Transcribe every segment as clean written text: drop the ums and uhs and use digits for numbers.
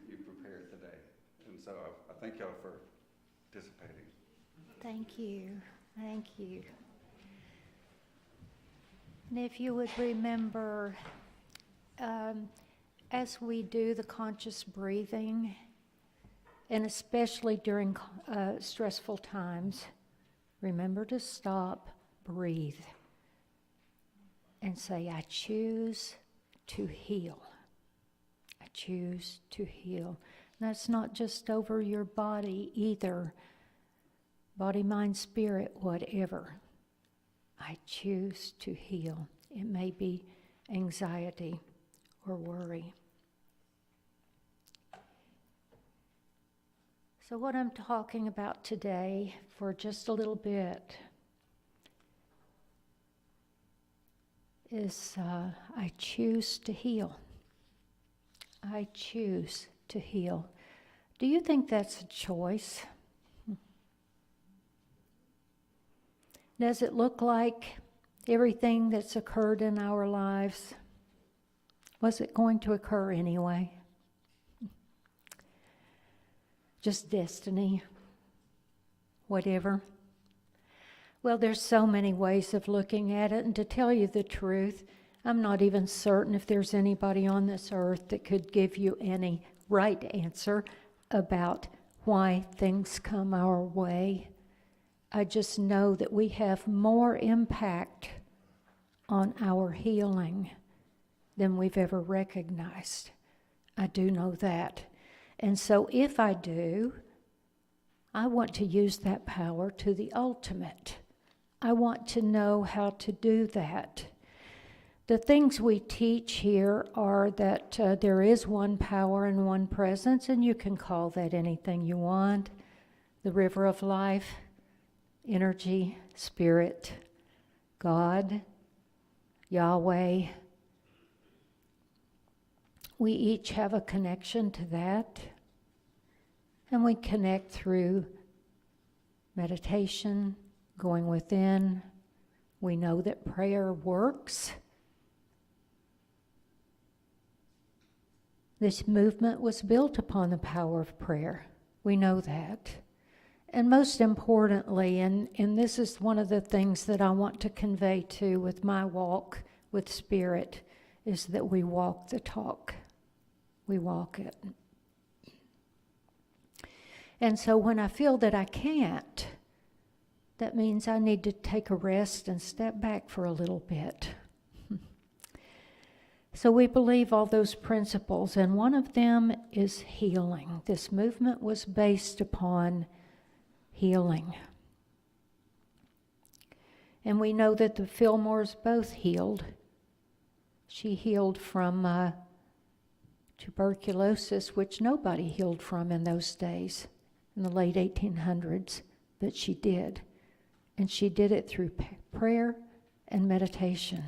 you prepared today. And so I thank y'all for participating. Thank you. Thank you. And if you would remember, as we do the conscious breathing, and especially during stressful times, remember to stop, breathe, and say, I choose to heal. I choose to heal. And that's not just over your body either. Body, mind, spirit, whatever. I choose to heal. It may be anxiety or worry. So what I'm talking about today for just a little bit is I choose to heal. I choose to heal. Do you think that's a choice? Does it look like everything that's occurred in our lives, was it going to occur anyway? Just destiny, whatever. Well, there's so many ways of looking at it, and to tell you the truth, I'm not even certain if there's anybody on this earth that could give you any right answer about why things come our way. I just know that we have more impact on our healing than we've ever recognized. I do know that. And so if I do, I want to use that power to the ultimate. I want to know how to do that. The things we teach here are that there is one power and one presence, and you can call that anything you want. The river of life, energy, spirit, God, Yahweh. We each have a connection to that, and we connect through meditation, going within. We know that prayer works. This movement was built upon the power of prayer. We know that. And most importantly, and this is one of the things that I want to convey to with my walk with Spirit, is that we walk the talk. We walk it. And so when I feel that I can't, that means I need to take a rest and step back for a little bit. So we believe all those principles, and one of them is healing. This movement was based upon healing. And we know that the Fillmores both healed. She healed from tuberculosis, which nobody healed from in those days, in the late 1800s, but she did. And she did it through prayer and meditation.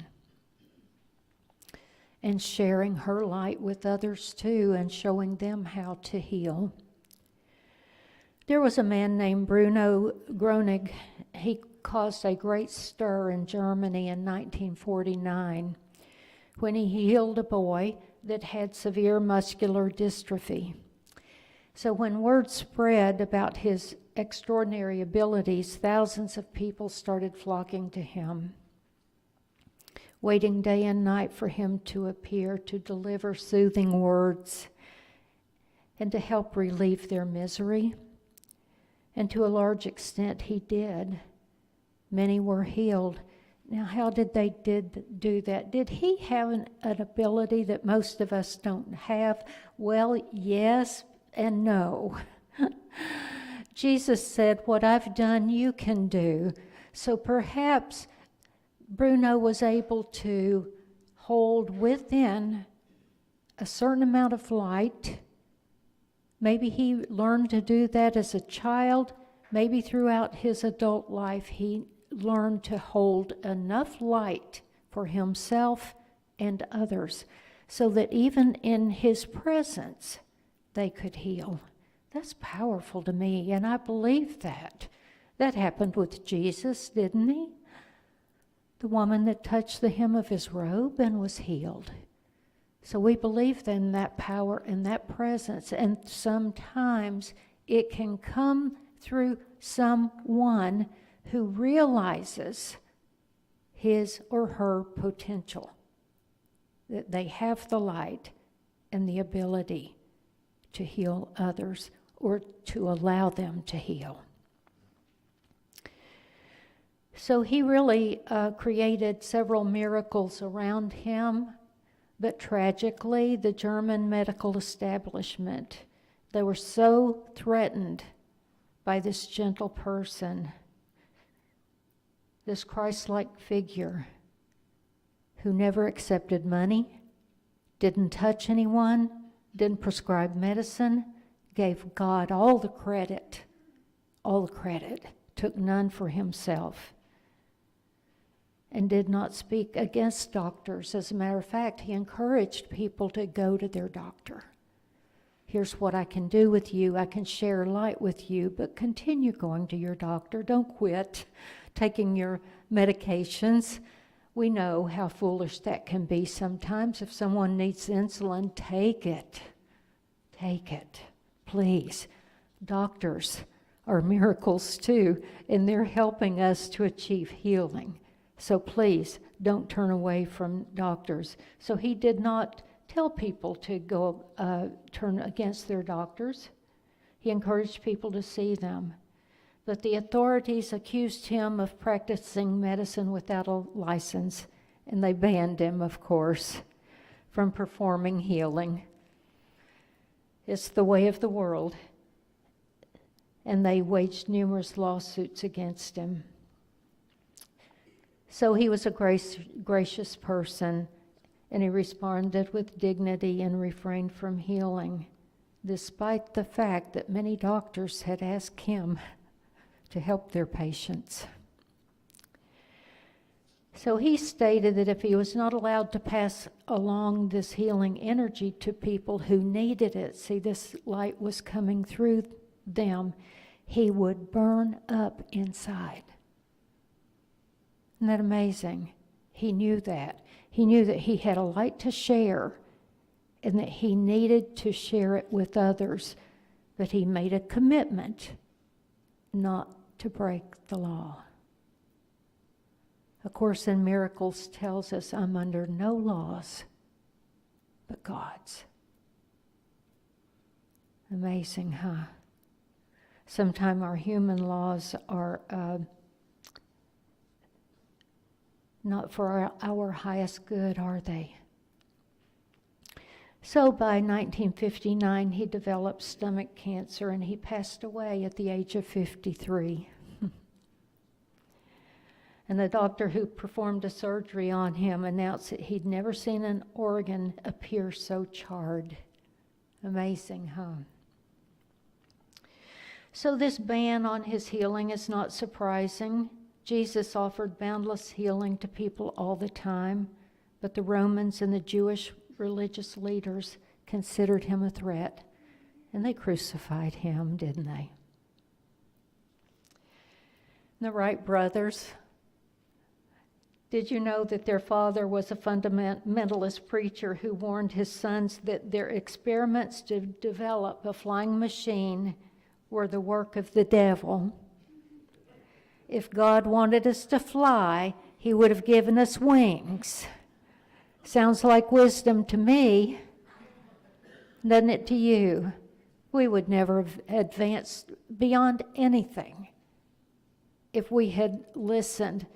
And sharing her light with others too, and showing them how to heal. There was a man named Bruno Groening. He caused a great stir in Germany in 1949 when he healed a boy that had severe muscular dystrophy. So when word spread about his extraordinary abilities, thousands of people started flocking to him, waiting day and night for him to appear to deliver soothing words and to help relieve their misery. And to a large extent, he did. Many were healed. Now, how did they do that? Did he have an ability that most of us don't have? Well, yes and no. Jesus said, what I've done, you can do. So perhaps Bruno was able to hold within a certain amount of light. Maybe he learned to do that as a child. Maybe throughout his adult life, he learned to hold enough light for himself and others so that even in his presence, they could heal. That's powerful to me, and I believe that. That happened with Jesus, didn't he? The woman that touched the hem of his robe and was healed. So we believe in that power and that presence, and sometimes it can come through someone who realizes his or her potential, that they have the light and the ability to heal others or to allow them to heal. So he really created several miracles around him, but tragically, the German medical establishment, they were so threatened by this gentle person, this Christ-like figure who never accepted money, didn't touch anyone, didn't prescribe medicine, gave God all the credit, took none for himself, and did not speak against doctors. As a matter of fact, he encouraged people to go to their doctor. Here's what I can do with you. I can share light with you, but continue going to your doctor. Don't quit taking your medications. We know how foolish that can be sometimes. If someone needs insulin, take it. Take it, please. Doctors are miracles too, and they're helping us to achieve healing. So please, don't turn away from doctors. So he did not tell people to go turn against their doctors. He encouraged people to see them. But the authorities accused him of practicing medicine without a license, and they banned him, of course, from performing healing. It's the way of the world. And they waged numerous lawsuits against him. So he was a gracious person, and he responded with dignity and refrained from healing, despite the fact that many doctors had asked him to help their patients. So he stated that if he was not allowed to pass along this healing energy to people who needed it, see, this light was coming through them, he would burn up inside. Isn't that amazing? He knew that. He knew that he had a light to share and that he needed to share it with others, but he made a commitment not to break the law. A Course in Miracles tells us, I'm under no laws but God's. Amazing, huh? Sometimes our human laws are not for our highest good, are they? So by 1959, he developed stomach cancer, and he passed away at the age of 53. And the doctor who performed the surgery on him announced that he'd never seen an organ appear so charred. Amazing, huh? So this ban on his healing is not surprising. Jesus offered boundless healing to people all the time, but the Romans and the Jewish religious leaders considered him a threat, and they crucified him, didn't they? The Wright brothers, did you know that their father was a fundamentalist preacher who warned his sons that their experiments to develop a flying machine were the work of the devil? If God wanted us to fly, he would have given us wings. Sounds like wisdom to me, doesn't it to you? We would never have advanced beyond anything if we had listened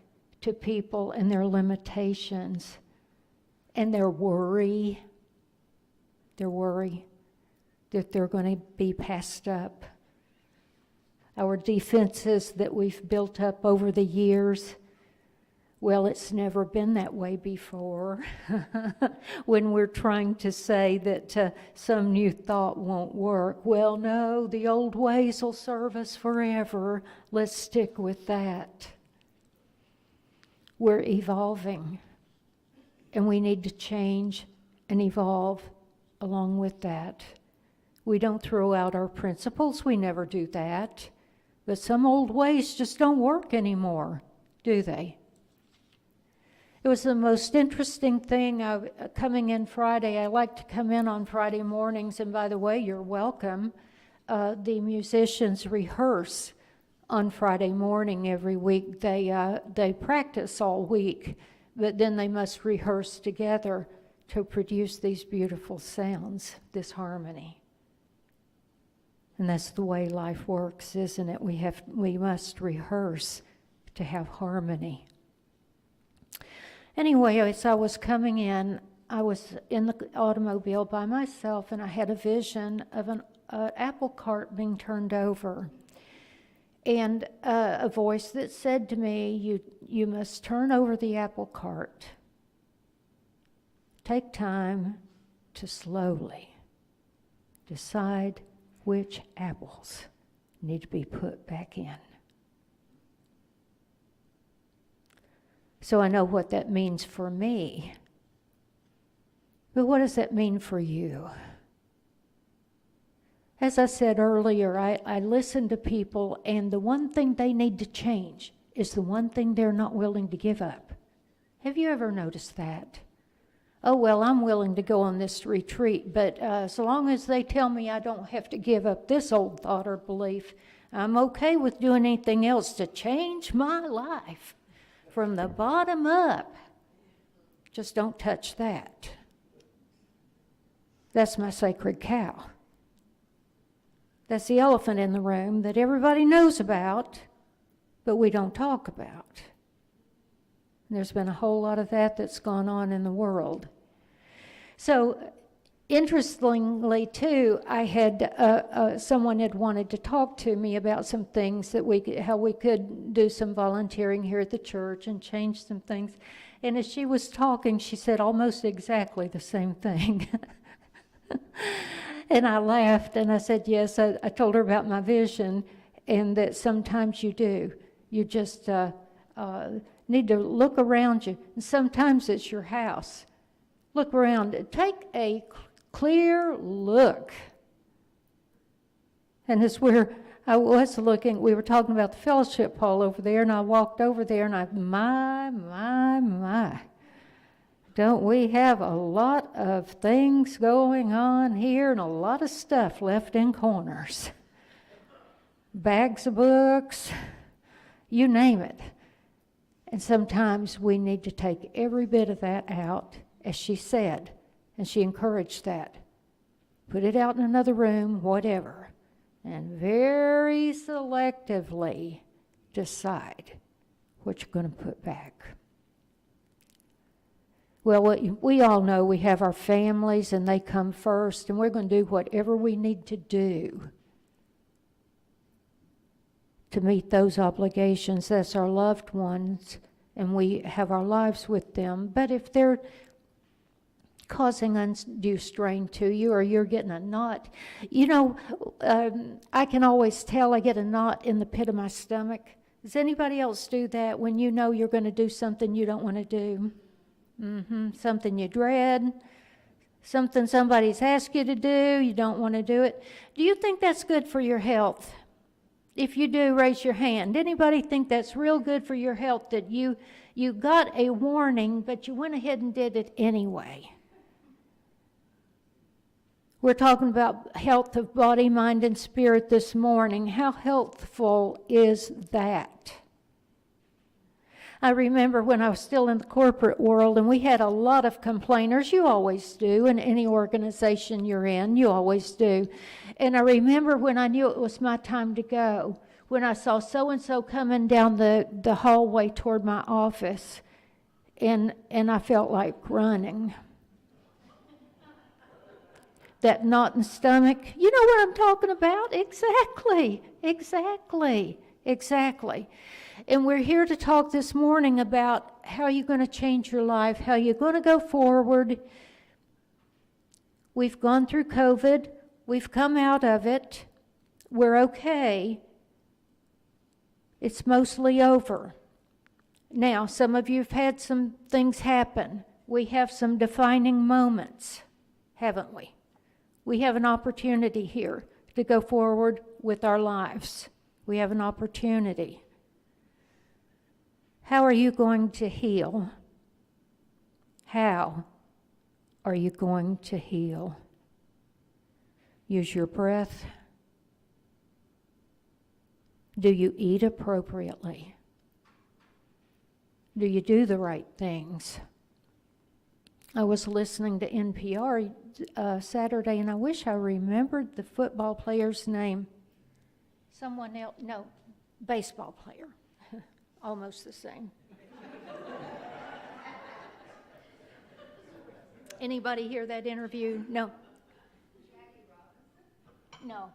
to people and their limitations and their worry that they're going to be passed up. Our defenses that we've built up over the years, well, it's never been that way before. When we're trying to say that some new thought won't work, well, no, the old ways will serve us forever. Let's stick with that. We're evolving, and we need to change and evolve along with that. We don't throw out our principles. We never do that. But some old ways just don't work anymore, do they? It was the most interesting thing coming in Friday. I like to come in on Friday mornings, and by the way, you're welcome. The musicians rehearse on Friday morning every week. They practice all week, but then they must rehearse together to produce these beautiful sounds, this harmony. And that's the way life works, isn't it? We must rehearse to have harmony. Anyway, as I was coming in, I was in the automobile by myself, and I had a vision of an apple cart being turned over. And a voice that said to me, you must turn over the apple cart. Take time to slowly decide which apples need to be put back in. So I know what that means for me. But what does that mean for you? As I said earlier, I listen to people, and the one thing they need to change is the one thing they're not willing to give up. Have you ever noticed that? Oh, well, I'm willing to go on this retreat, but so long as they tell me I don't have to give up this old thought or belief, I'm okay with doing anything else to change my life from the bottom up. Just don't touch that. That's my sacred cow. That's the elephant in the room that everybody knows about, but we don't talk about. And there's been a whole lot of that's gone on in the world. So, interestingly, too, I had someone had wanted to talk to me about some things how we could do some volunteering here at the church and change some things. And as she was talking, she said almost exactly the same thing. And I laughed, and I said, yes, I told her about my vision, and that sometimes you do. You just need to look around you. And sometimes it's your house. Look around. Take a clear look. And as I was looking, we were talking about the fellowship hall over there, and I walked over there, and my. Don't we have a lot of things going on here and a lot of stuff left in corners? Bags of books, you name it. And sometimes we need to take every bit of that out, as she said, and she encouraged that. Put it out in another room, whatever, and very selectively decide what you're going to put back. Well, we all know we have our families, and they come first, and we're going to do whatever we need to do to meet those obligations. That's our loved ones, and we have our lives with them. But if they're causing undue strain to you, or you're getting a knot, I can always tell I get a knot in the pit of my stomach. Does anybody else do that when you know you're going to do something you don't want to do? Something you dread, something somebody's asked you to do, you don't want to do it. Do you think that's good for your health? If you do, raise your hand. Anybody think that's real good for your health, that you got a warning, but you went ahead and did it anyway? We're talking about health of body, mind, and spirit this morning. How healthful is that? I remember when I was still in the corporate world, and we had a lot of complainers. You always do, in any organization you're in, you always do. And I remember when I knew it was my time to go, when I saw so-and-so coming down the hallway toward my office, and I felt like running. That knot in the stomach, you know what I'm talking about? Exactly. And we're here to talk this morning about how you're going to change your life, how you're going to go forward. We've gone through COVID. We've come out of it. We're okay. It's mostly over. Now, some of you have had some things happen. We have some defining moments, haven't we? We have an opportunity here to go forward with our lives. We have an opportunity. How are you going to heal? How are you going to heal? Use your breath. Do you eat appropriately? Do you do the right things? I was listening to NPR Saturday, and I wish I remembered the football player's name. Someone else, no, baseball player. Almost the same. Anybody hear that interview? No. No.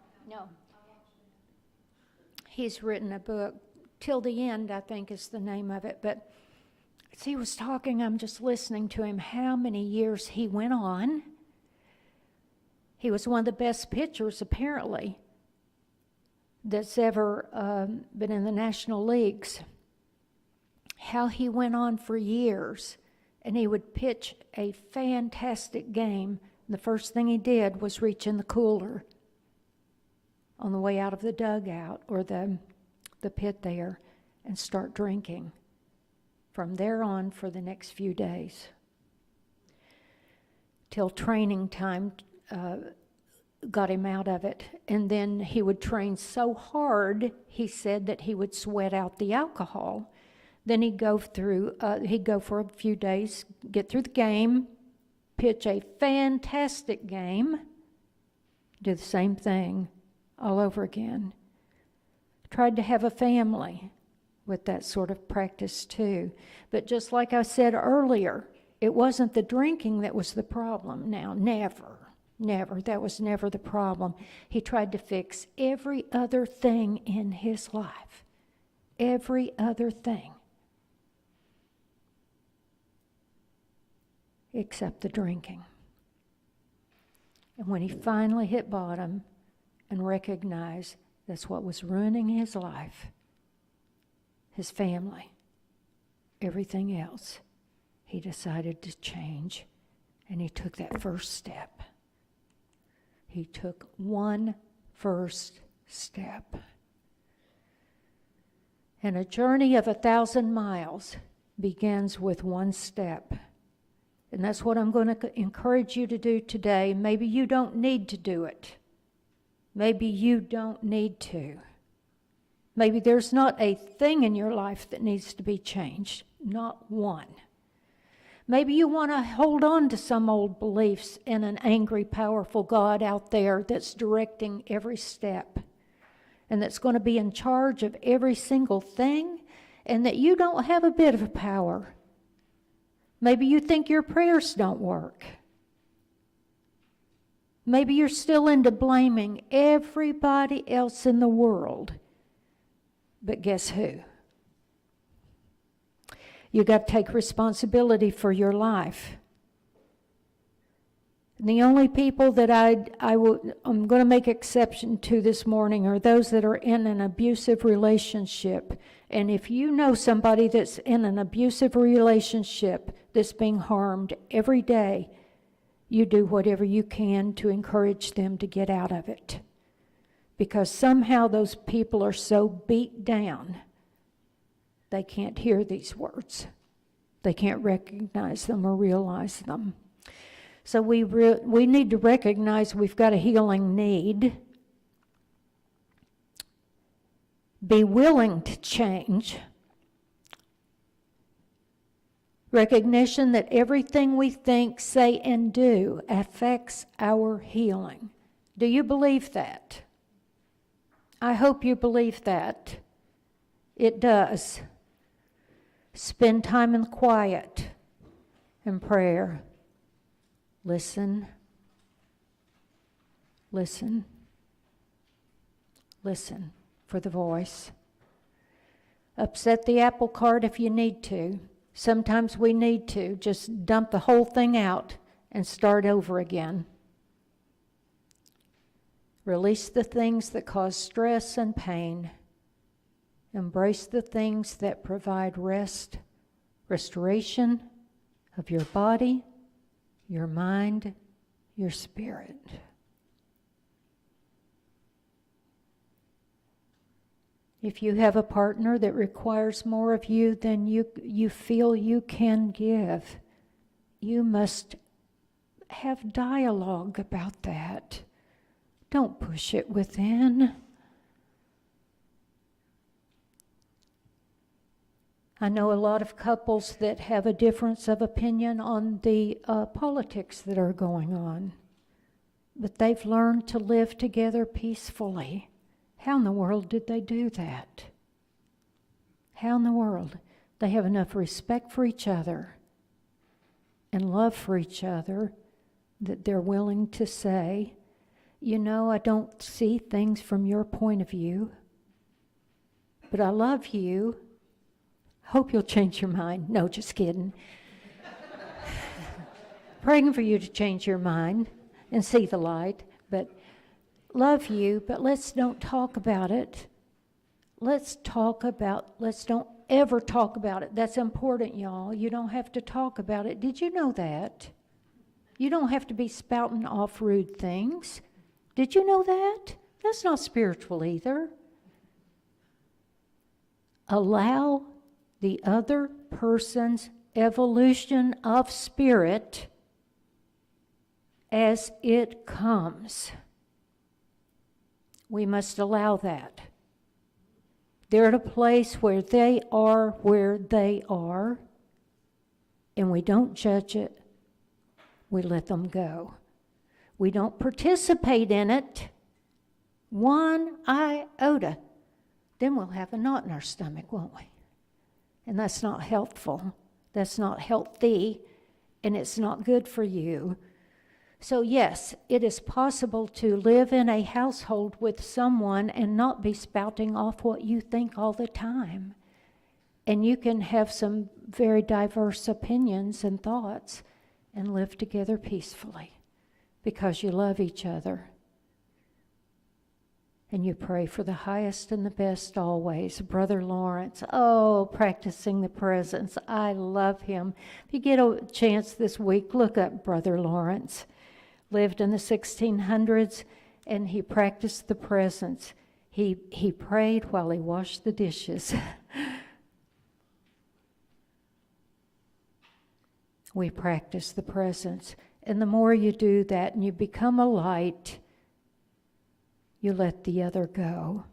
He's written a book, Till the End, I think is the name of it. But as he was talking, I'm just listening to him, how many years he went on. He was one of the best pitchers, apparently, that's ever been in the National Leagues. How he went on for years, and he would pitch a fantastic game. The first thing he did was reach in the cooler on the way out of the dugout or the pit there and start drinking from there on for the next few days till training time got him out of it. And then he would train so hard, he said, that he would sweat out the alcohol. Then he'd go for a few days, get through the game, pitch a fantastic game, do the same thing all over again. Tried to have a family with that sort of practice too. But just like I said earlier, it wasn't the drinking that was the problem now. Never. That was never the problem. He tried to fix every other thing in his life. Every other thing. Except the drinking. And when he finally hit bottom and recognized that's what was ruining his life, his family, everything else, he decided to change, and he took that first step. He took one first step. And a journey of 1,000 miles begins with one step. And that's what I'm going to encourage you to do today. Maybe you don't need to do it. Maybe you don't need to. Maybe there's not a thing in your life that needs to be changed. Not one. Maybe you want to hold on to some old beliefs in an angry, powerful God out there that's directing every step and that's going to be in charge of every single thing, and that you don't have a bit of power. Maybe you think your prayers don't work. Maybe you're still into blaming everybody else in the world. But guess who? You got to take responsibility for your life. And the only people that I'm going to make exception to this morning are those that are in an abusive relationship. And if you know somebody that's in an abusive relationship that's being harmed every day, you do whatever you can to encourage them to get out of it. Because somehow those people are so beat down, they can't hear these words. They can't recognize them or realize them. So we need to recognize we've got a healing need. Be willing to change. Recognition that everything we think, say, and do affects our healing. Do you believe that? I hope you believe that. It does. Spend time in quiet and prayer. Listen. Listen. Listen for the voice. Upset the apple cart if you need to. Sometimes we need to just dump the whole thing out and start over again. Release the things that cause stress and pain. Embrace the things that provide rest, restoration of your body, your mind, your spirit. If you have a partner that requires more of you than you feel you can give, you must have dialogue about that. Don't push it within. I know a lot of couples that have a difference of opinion on the politics that are going on, but they've learned to live together peacefully. How in the world did they do that? How in the world? They have enough respect for each other and love for each other that they're willing to say, you know, I don't see things from your point of view, but I love you. Hope you'll change your mind. No, just kidding. Praying for you to change your mind and see the light, but love you, but let's don't talk about it. Let's don't ever talk about it. That's important, y'all. You don't have to talk about it. Did you know that? You don't have to be spouting off rude things. Did you know that? That's not spiritual either. Allow the other person's evolution of spirit as it comes. We must allow that. They're at a place where they are, and we don't judge it. We let them go. We don't participate in it one iota. Then we'll have a knot in our stomach, won't we? And that's not helpful. That's not healthy, and it's not good for you. So yes, it is possible to live in a household with someone and not be spouting off what you think all the time. And you can have some very diverse opinions and thoughts and live together peacefully because you love each other. And you pray for the highest and the best always. Brother Lawrence, practicing the presence. I love him. If you get a chance this week, look up Brother Lawrence. Lived in the 1600s, and he practiced the presence. He prayed while he washed the dishes. We practice the presence. And the more you do that and you become a light, you let the other go.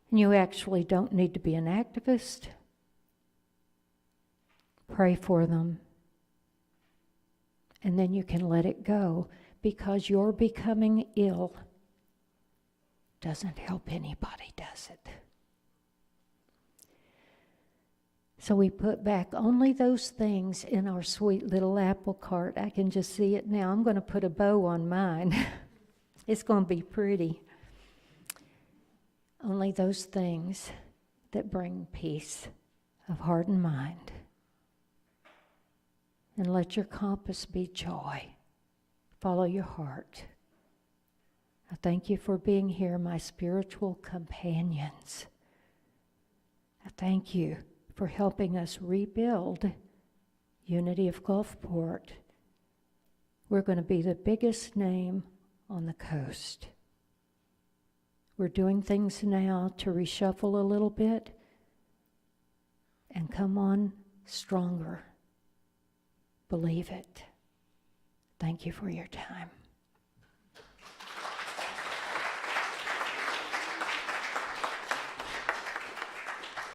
And you actually don't need to be an activist. Pray for them. And then you can let it go, because your becoming ill doesn't help anybody, does it? So we put back only those things in our sweet little apple cart. I can just see it now. I'm going to put a bow on mine. It's going to be pretty. Only those things that bring peace of heart and mind. And let your compass be joy. Follow your heart. I thank you for being here, my spiritual companions. I thank you for helping us rebuild Unity of Gulfport. We're going to be the biggest name on the coast. We're doing things now to reshuffle a little bit and come on stronger. Believe it. Thank you for your time.